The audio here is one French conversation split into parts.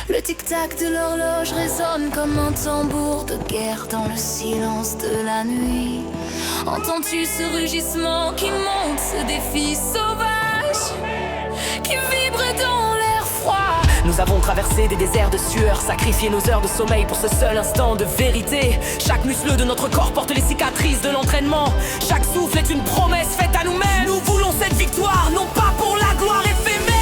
Le tic-tac de l'horloge résonne comme un tambour de guerre dans le silence de la nuit. Entends-tu ce rugissement qui monte, ce défi sauvage qui vibre dans l'air froid? Nous avons traversé des déserts de sueur, sacrifié nos heures de sommeil pour ce seul instant de vérité. Chaque muscle de notre corps porte les cicatrices de l'entraînement. Chaque souffle est une promesse faite à nous-mêmes. Nous voulons cette victoire, non pas pour la gloire éphémère.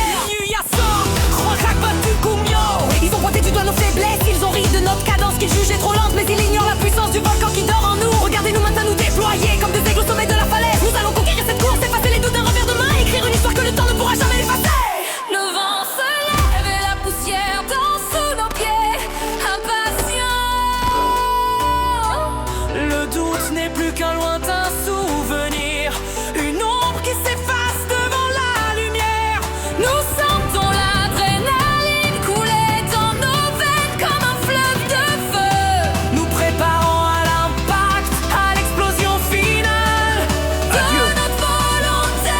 Ils ont pointé du doigt nos faiblesses, ils ont ri de notre cadence qu'ils jugeaient trop lente. Mais ils ignorent la puissance du volcan qui dort en nous. Regardez-nous maintenant nous déployer comme des aigles au sommet de la falaise. Nous allons conquérir cette course, effacer les doutes d'un revers de main, écrire une histoire que le temps ne pourra jamais effacer. Le vent se lève et la poussière danse sous nos pieds, impatients. Le doute n'est plus qu'un lointain souvenir, une ombre qui s'efface devant la lumière. Nous sentons l'adrénaline couler dans nos veines comme un fleuve de feu, Nous préparons à l'impact, à l'explosion finale. de notre volonté.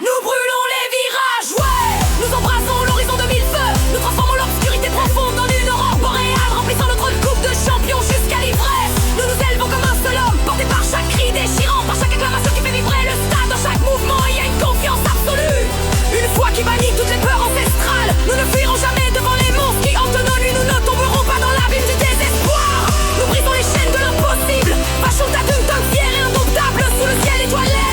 Nous brûlons les virages, ouais. Nous embrassons l'horizon de mille feux. Nous transformons l'obscurité profonde en une aurore boréale, remplissant notre coupe de champion jusqu'à l'ivresse. Nous nous élevons comme un seul homme, porté par chaque cri déchirant, par chaque acclamation qui fait vibrer le stade. Dans chaque mouvement, il y a une confiance absolue, une foi qui bannit toutes les peurs ancestrales. Nous ne fuirons jamais devant les monstres qui hantent nos nuits. Nous ne tomberons pas dans l'abîme du désespoir. Nous brisons les chaînes de l'impossible, marchons à d'une tonne fière et indomptable sous le ciel étoilé.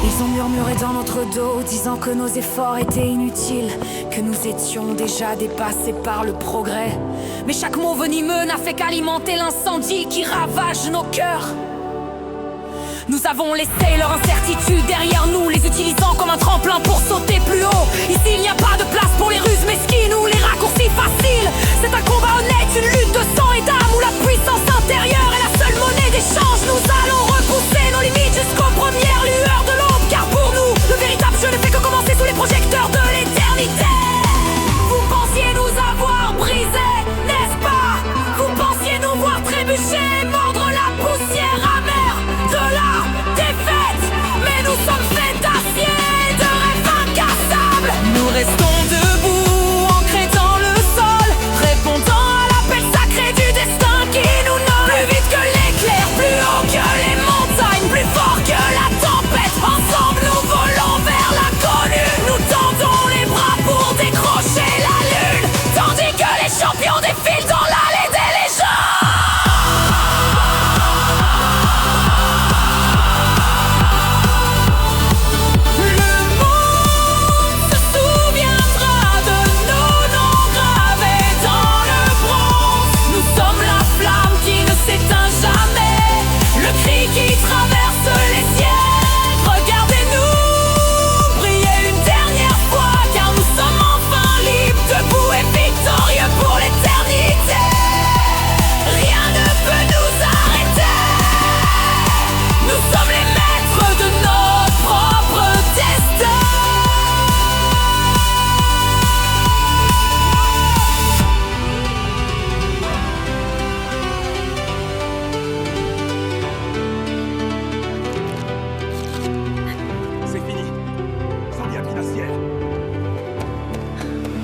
Ils ont murmuré dans notre dos, disant que nos efforts étaient inutiles, que nous étions déjà dépassés par le progrès. Mais chaque mot venimeux n'a fait qu'alimenter l'incendie qui ravage nos cœurs. Nous avons laissé leur incertitude derrière nous, les utilisant comme un tremplin pour sauter plus haut. Ici il n'y a pas de place pour les ruses mesquines ou les raccourcis faciles. C'est un combat honnête, une lutte de sang et d'âme où la puissance intérieure est la seule monnaie d'échange. Nous allons repousser nos limites jusqu'aux premières lueurs de l'aube, car pour nous, le véritable jeu ne fait que commencer sous les projecteurs de l'éternité. Vous pensiez nous avoir brisés, n'est-ce pas? Vous pensiez nous voir trébucher, mordre la poussière amère de la défaite. Mais nous sommes faits d'acier, de rêves incassables. Nous restons debout, ancrés dans le sol, répondant à l'appel sacré du destin qui nous nomme. Plus vite que l'éclair, plus haut que les montagnes, plus fort que la tempête. Ensemble nous volons vers l'inconnu. Nous tendons les bras pour décrocher la lune, tandis que les champions défilent dans l'allée des légendes. Le monde se souviendra de nos noms gravés dans le bronze. Nous sommes la flamme qui ne s'éteint jamais, le cri qui traverse les siècles. Regardez-nous briller une dernière fois, car nous sommes enfin libres, debout et victorieux pour l'éternité. Rien ne peut nous arrêter. Nous sommes les maîtres de notre propre destin. C'est fini. Incendie glaciaire.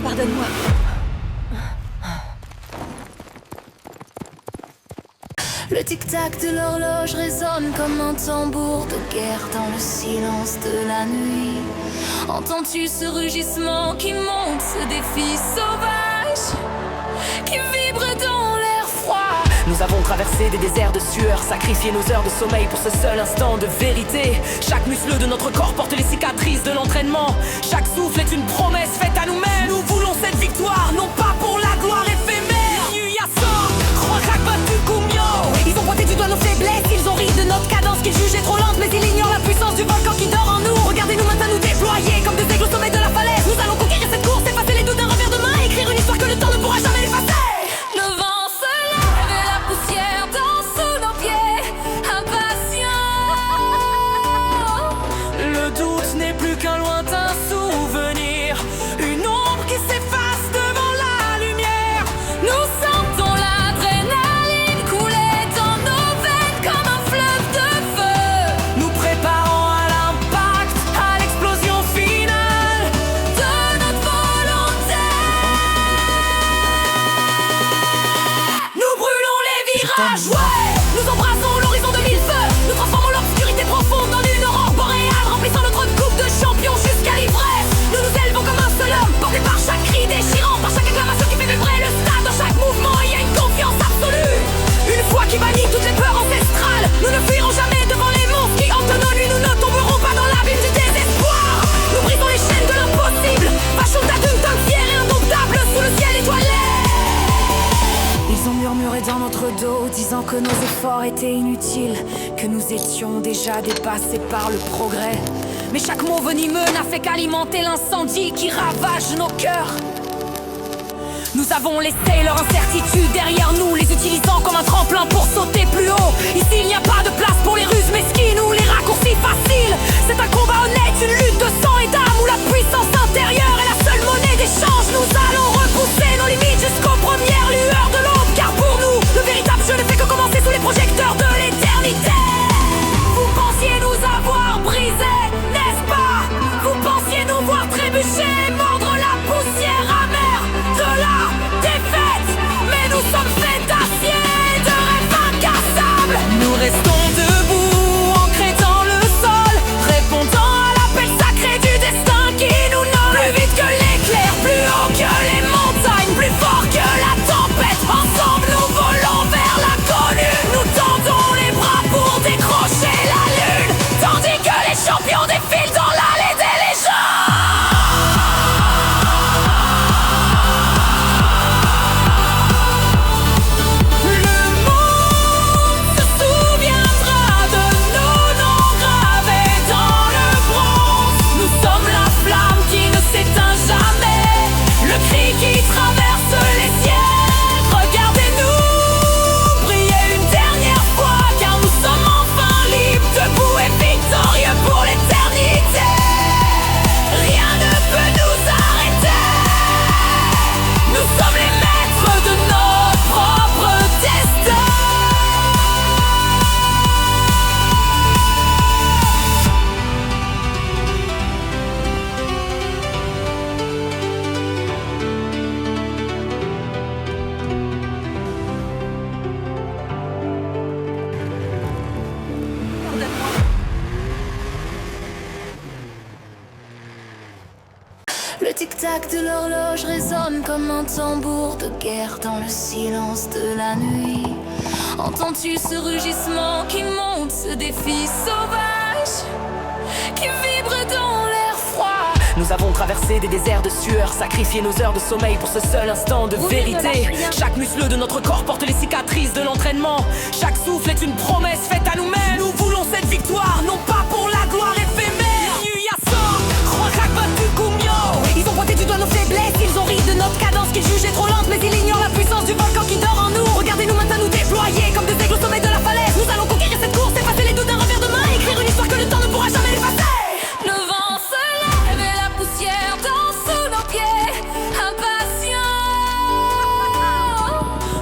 Pardonne-moi. Le tic-tac de l'horloge résonne comme un tambour de guerre dans le silence de la nuit. Entends-tu ce rugissement qui monte, ce défi sauvage qui vibre dans l'air froid? Nous avons traversé des déserts de sueur, sacrifié nos heures de sommeil pour ce seul instant de vérité. Chaque muscle de notre corps porte les cicatrices de l'entraînement. Chaque souffle est une promesse faite à nous-mêmes. Nous voulons cette victoire, non pas pour la gloire éphémère. Ils ont pointé du doigt nos faiblesses, ils ont ri de notre cadence qu'ils jugeaient trop lente. Mais ils ignorent la puissance du volcan qui dort en nous. Regardez-nous maintenant nous déployer comme des aigles au sommet de la falaise. Nous allons conquérir cette course, effacer les doutes d'un revers de main, écrire une histoire que le temps ne pourra jamais effacer. Le vent se lève et la poussière danse sous nos pieds, impatients. Le doute n'est plus qu'un lointain souvenir, efforts étaient inutiles, que nous étions déjà dépassés par le progrès. Mais chaque mot venimeux n'a fait qu'alimenter l'incendie qui ravage nos cœurs. Nous avons laissé leur incertitude derrière nous, les utilisant comme un tremplin pour sauter plus haut. Ici il n'y a pas de place pour les ruses mesquines ou les raccourcis faciles. C'est un combat honnête, une lutte de sang et d'âme où la puissance intérieure est la seule monnaie d'échange. Nous allons repousser nos limites jusqu'aux premières lueurs de l'aube, car pour nous, le véritable jeu ne fait que commencer sous les projecteurs de l'éternité. Vous pensiez nous avoir brisés, n'est-ce pas? Vous pensiez nous voir trébucher, mordre la poussière amère de la défaite. Mais nous sommes faits d'acier, de rêves incassables. Nous restons debout, ancrés dans le sol, répondant à l'appel sacré du destin qui nous nomme. Plus vite que l'éclair, plus haut que les montagnes, plus fort que la tempête. Ensemble nous volons vers l'inconnu. Nous tendons les bras pour décrocher la lune, tandis que les champions défilent dans l'allée des légendes. Le monde se souviendra de nos noms gravés dans le bronze. Nous sommes la flamme qui ne s'éteint jamais, le cri qui traverse les ciels. Regardez-nous briller une dernière fois, car nous sommes enfin libres, debout et victorieux pour l'éternité. Rien ne peut nous arrêter. Nous sommes les maîtres de notre propre destin. Le tic-tac de l'horloge résonne comme un tambour de guerre dans le silence de la nuit. Entends-tu ce rugissement qui monte, ce défi sauvage qui vibre dans l'air froid? Nous avons traversé des déserts de sueur, sacrifié nos heures de sommeil pour ce seul instant de vérité. Chaque muscle de notre corps porte les cicatrices de l'entraînement. Chaque souffle est une promesse faite à nous-mêmes. Nous voulons cette victoire, non pas pour la gloire éphémère. Ils ont pointé du doigt nos faiblesses, ils ont ri de notre cadence qu'ils jugeaient trop lente, mais ils ignorent la puissance du volcan qui dort en nous. Regardez-nous maintenant nous déployer comme des aigles au sommet de la falaise. Nous allons conquérir cette course, effacer les doutes d'un revers de main, écrire une histoire que le temps ne pourra jamais effacer. Le vent se lève et la poussière danse sous nos pieds, impatients.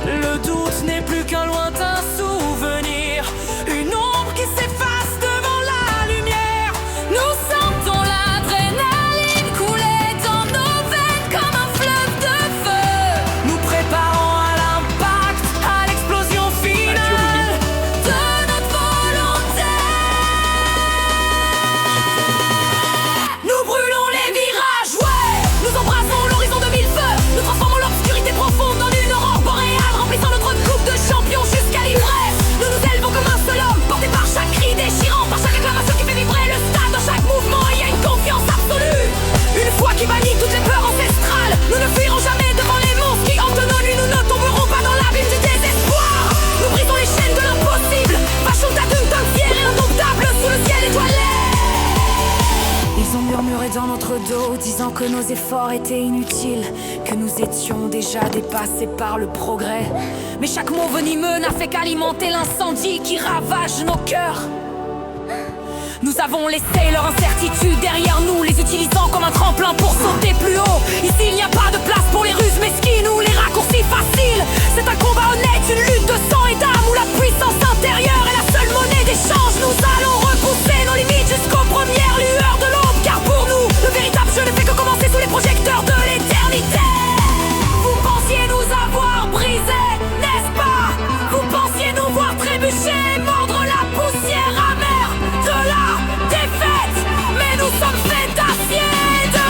Le doute n'est plus qu'un lointain souvenir, une ombre qui s'efface devant la lumière. Nous sentons l'adrénaline couler dans nos veines comme un fleuve de feu. Nous préparons à l'impact, à l'explosion finale De notre volonté, Nous brûlons les virages, ouais. Nous embrassons l'horizon de mille feux. Nous transformons l'obscurité profonde en une aurore boréale, remplissant notre coupe de champion jusqu'à l'ivresse. Nous nous élevons comme un seul homme, porté par chaque cri déchirant, par chaque acclamation qui fait vibrer le stade. Dans chaque mouvement, il y a une confiance absolue, une foi qui bannit toutes les peurs ancestrales. Nous ne fuirons jamais devant les monstres qui hantent nos nuits. Nous ne tomberons pas dans l'abîme du désespoir. Nous brisons les chaînes de l'impossible, fâchons ta d'une tonne fière et indomptable sous le ciel étoilé. ils ont murmuré dans notre dos, disant que nos efforts étaient inutiles, que nous étions déjà dépassés par le progrès. Mais chaque mot venimeux n'a fait qu'alimenter l'incendie qui ravage nos cœurs. Nous avons laissé leur incertitude derrière nous, les utilisant comme un tremplin pour sauter plus haut. Ici il n'y a pas de place pour les ruses mesquines ou les raccourcis faciles. C'est un combat honnête, une lutte de sang et d'âme où la puissance intérieure est la seule monnaie d'échange. Nous allons repousser nos limites jusqu'aux premières lueurs de l'aube, car pour nous, le véritable jeu ne fait que commencer sous les projecteurs de l'éternité. Vous pensiez nous avoir brisés, n'est-ce pas? Vous pensiez nous voir trébucher, mordre la poussière amère de la défaite. Mais nous sommes faits d'acier, de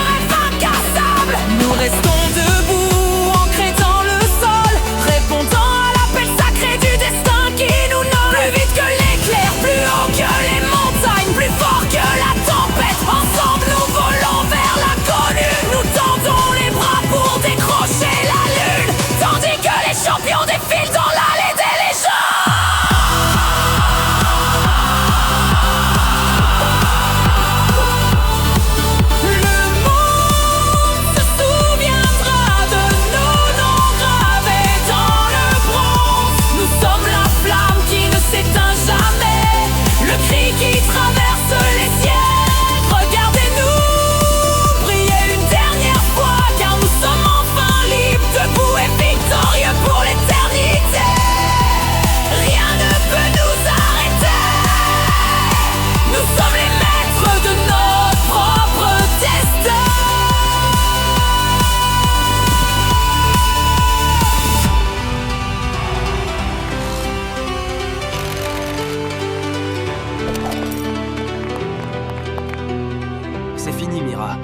C'est fini, Mira.